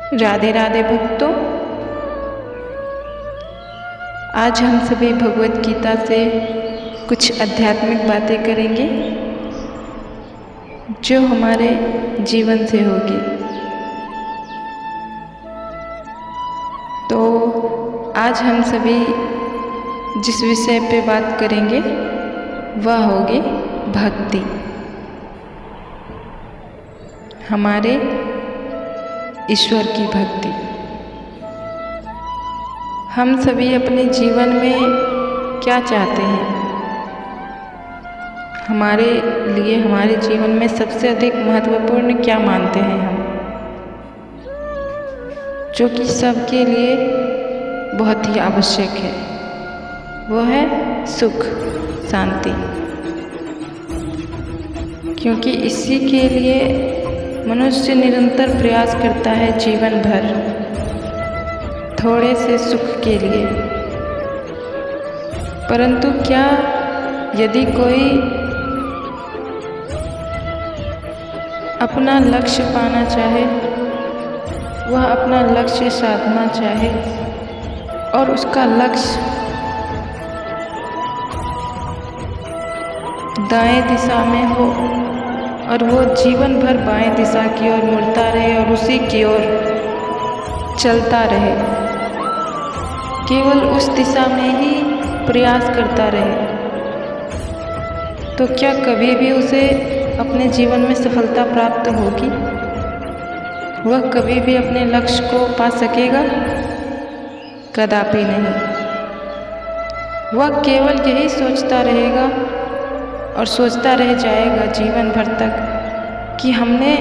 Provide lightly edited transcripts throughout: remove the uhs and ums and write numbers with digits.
राधे राधे भक्तों, आज हम सभी भगवत गीता से कुछ आध्यात्मिक बातें करेंगे जो हमारे जीवन से होगी। तो आज हम सभी जिस विषय पे बात करेंगे वह होगी भक्ति। हमारे ईश्वर की भक्ति। हम सभी अपने जीवन में क्या चाहते हैं? हमारे लिए हमारे जीवन में सबसे अधिक महत्वपूर्ण क्या मानते हैं हम, जो कि सबके लिए बहुत ही आवश्यक है? वो है सुख, शांति। क्योंकि इसी के लिए मनुष्य निरंतर प्रयास करता है जीवन भर, थोड़े से सुख के लिए। परंतु क्या यदि कोई अपना लक्ष्य पाना चाहे, वह अपना लक्ष्य साधना चाहे और उसका लक्ष्य दाएं दिशा में हो और वो जीवन भर बाएं दिशा की ओर मुड़ता रहे और उसी की ओर चलता रहे, केवल उस दिशा में ही प्रयास करता रहे, तो क्या कभी भी उसे अपने जीवन में सफलता प्राप्त होगी? वह कभी भी अपने लक्ष्य को पा सकेगा? कदापि नहीं। वह केवल यही सोचता रहेगा और सोचता रह जाएगा जीवन भर तक कि हमने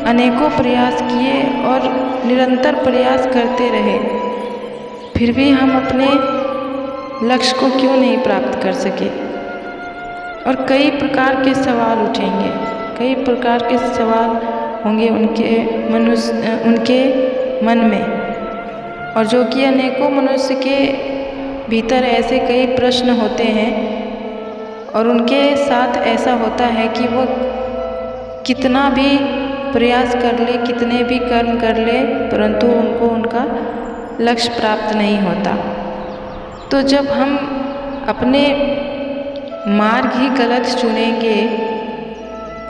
अनेकों प्रयास किए और निरंतर प्रयास करते रहे, फिर भी हम अपने लक्ष्य को क्यों नहीं प्राप्त कर सके। और कई प्रकार के सवाल उठेंगे, कई प्रकार के सवाल होंगे उनके मन में, और जो कि अनेकों मनुष्य के भीतर ऐसे कई प्रश्न होते हैं और उनके साथ ऐसा होता है कि वो कितना भी प्रयास कर ले, कितने भी कर्म कर ले, परंतु उनको उनका लक्ष्य प्राप्त नहीं होता। तो जब हम अपने मार्ग ही गलत चुनेंगे,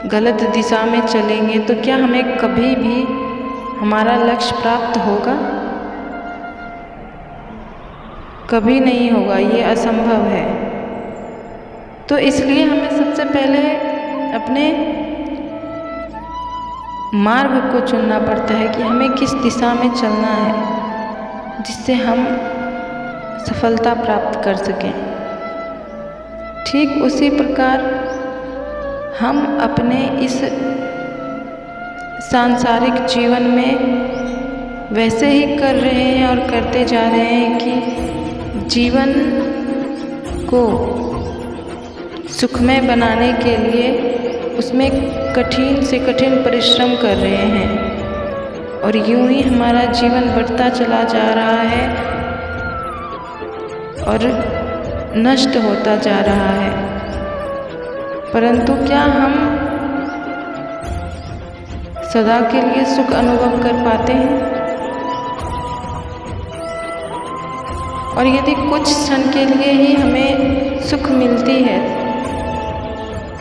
गलत दिशा में चलेंगे, तो क्या हमें कभी भी हमारा लक्ष्य प्राप्त होगा? कभी नहीं होगा, ये असंभव है। तो इसलिए हमें सबसे पहले अपने मार्ग को चुनना पड़ता है कि हमें किस दिशा में चलना है, जिससे हम सफलता प्राप्त कर सकें। ठीक उसी प्रकार हम अपने इस सांसारिक जीवन में वैसे ही कर रहे हैं और करते जा रहे हैं कि जीवन को सुखमय बनाने के लिए उसमें कठिन से कठिन परिश्रम कर रहे हैं, और यूं ही हमारा जीवन बढ़ता चला जा रहा है और नष्ट होता जा रहा है। परंतु क्या हम सदा के लिए सुख अनुभव कर पाते हैं? और यदि कुछ क्षण के लिए ही हमें सुख मिलती है,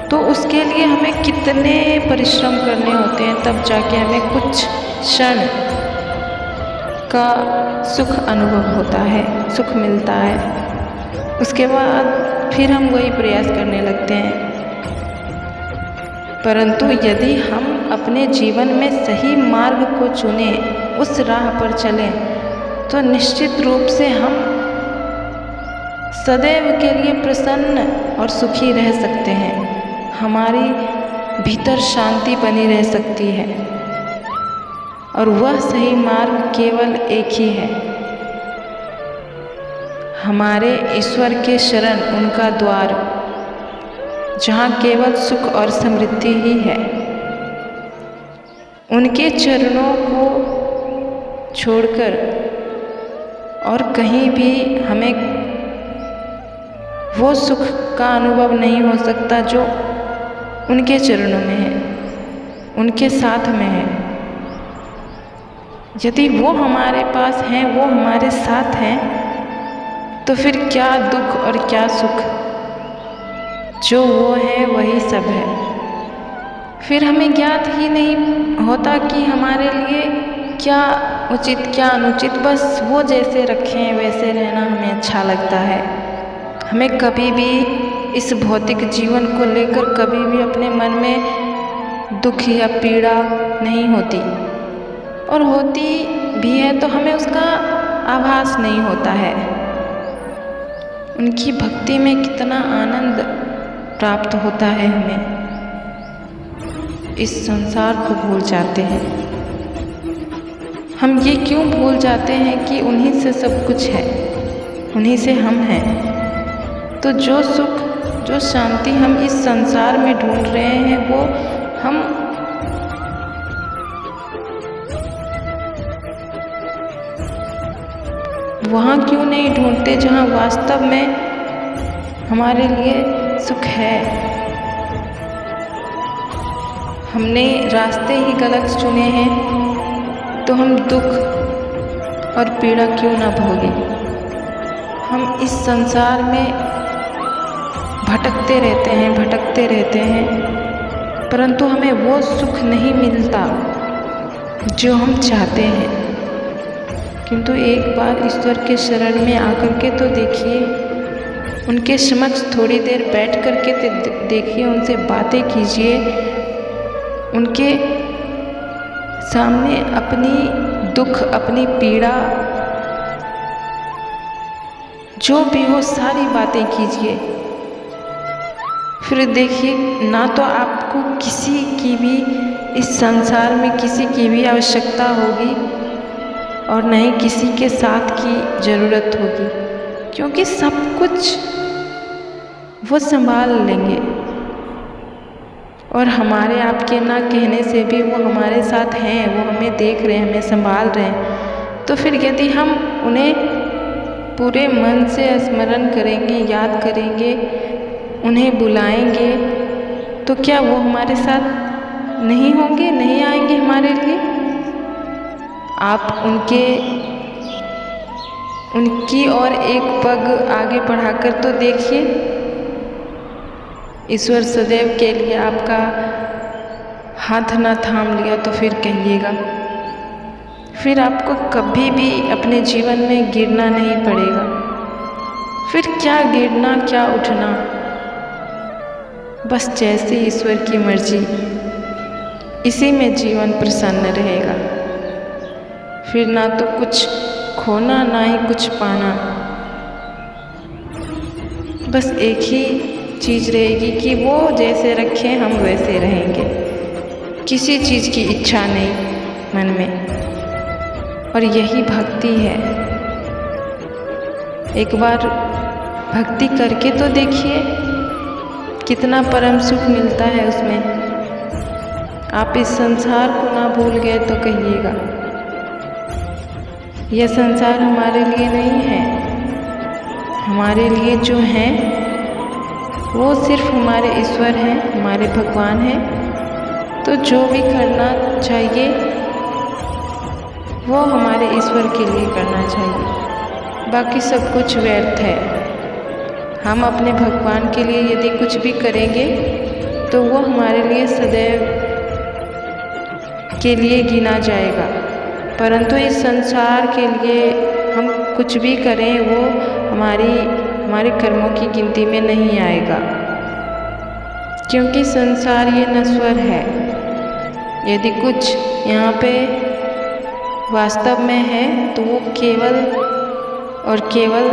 तो उसके लिए हमें कितने परिश्रम करने होते हैं, तब जाके हमें कुछ क्षण का सुख अनुभव होता है, सुख मिलता है। उसके बाद फिर हम वही प्रयास करने लगते हैं। परंतु यदि हम अपने जीवन में सही मार्ग को चुनें, उस राह पर चलें, तो निश्चित रूप से हम सदैव के लिए प्रसन्न और सुखी रह सकते हैं। हमारी भीतर शांति बनी रह सकती है, और वह सही मार्ग केवल एक ही है, हमारे ईश्वर के शरण, उनका द्वार, जहाँ केवल सुख और समृद्धि ही है। उनके चरणों को छोड़कर और कहीं भी हमें वो सुख का अनुभव नहीं हो सकता जो उनके चरणों में है, उनके साथ में है। यदि वो हमारे पास हैं, वो हमारे साथ हैं, तो फिर क्या दुख और क्या सुख, जो वो है वही सब है। फिर हमें ज्ञात ही नहीं होता कि हमारे लिए क्या उचित क्या अनुचित, बस वो जैसे रखें वैसे रहना हमें अच्छा लगता है। हमें कभी भी इस भौतिक जीवन को लेकर कभी भी अपने मन में दुख या पीड़ा नहीं होती, और होती भी है तो हमें उसका आभास नहीं होता है। उनकी भक्ति में कितना आनंद प्राप्त होता है, हमें इस संसार को भूल जाते हैं। हम ये क्यों भूल जाते हैं कि उन्हीं से सब कुछ है, उन्हीं से हम हैं। तो जो सुख जो शांति हम इस संसार में ढूंढ रहे हैं, वो हम वहाँ क्यों नहीं ढूंढते जहाँ वास्तव में हमारे लिए सुख है। हमने रास्ते ही गलत चुने हैं, तो हम दुख और पीड़ा क्यों ना भोगें। हम इस संसार में भटकते रहते हैं, परंतु हमें वो सुख नहीं मिलता जो हम चाहते हैं। किंतु एक बार ईश्वर के शरण में आकर के तो देखिए, उनके समक्ष थोड़ी देर बैठ कर के देखिए, उनसे बातें कीजिए, उनके सामने अपनी दुख अपनी पीड़ा जो भी हो सारी बातें कीजिए। फिर देखिए, ना तो आपको किसी की भी इस संसार में किसी की भी आवश्यकता होगी, और न ही किसी के साथ की ज़रूरत होगी, क्योंकि सब कुछ वो संभाल लेंगे। और हमारे आपके ना कहने से भी वो हमारे साथ हैं, वो हमें देख रहे हैं, हमें संभाल रहे हैं। तो फिर यदि हम उन्हें पूरे मन से स्मरण करेंगे, याद करेंगे, उन्हें बुलाएंगे, तो क्या वो हमारे साथ नहीं होंगे, नहीं आएंगे हमारे लिए? आप उनकी और एक पग आगे बढ़ाकर तो देखिए। ईश्वर सदैव के लिए आपका हाथ ना थाम लिया तो फिर कहिएगा। फिर आपको कभी भी अपने जीवन में गिरना नहीं पड़ेगा। फिर क्या गिरना क्या उठना, बस जैसे ईश्वर की मर्जी, इसी में जीवन प्रसन्न रहेगा। फिर ना तो कुछ खोना ना ही कुछ पाना, बस एक ही चीज़ रहेगी कि वो जैसे रखें हम वैसे रहेंगे। किसी चीज़ की इच्छा नहीं मन में, और यही भक्ति है। एक बार भक्ति करके तो देखिए, कितना परम सुख मिलता है उसमें। आप इस संसार को ना भूल गए तो कहिएगा। यह संसार हमारे लिए नहीं है। हमारे लिए जो हैं वो सिर्फ हमारे ईश्वर हैं, हमारे भगवान हैं। तो जो भी करना चाहिए वो हमारे ईश्वर के लिए करना चाहिए, बाकी सब कुछ व्यर्थ है। हम अपने भगवान के लिए यदि कुछ भी करेंगे तो वो हमारे लिए सदैव के लिए गिना जाएगा, परंतु इस संसार के लिए हम कुछ भी करें वो हमारे कर्मों की गिनती में नहीं आएगा, क्योंकि संसार ये नश्वर है। यदि कुछ यहाँ पे वास्तव में है तो वो केवल और केवल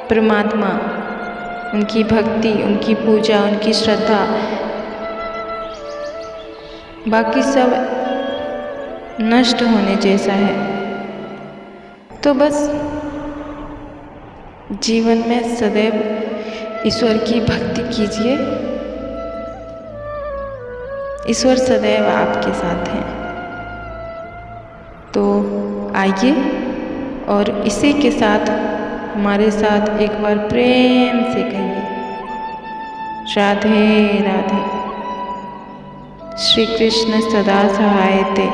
परमात्मा, उनकी भक्ति, उनकी पूजा, उनकी श्रद्धा, बाकी सब नष्ट होने जैसा है। तो बस जीवन में सदैव ईश्वर की भक्ति कीजिए। ईश्वर सदैव आपके साथ हैं। तो आइए और इसी के साथ हमारे साथ एक बार प्रेम से कहिए, राधे राधे। श्री कृष्ण सदा सहायते।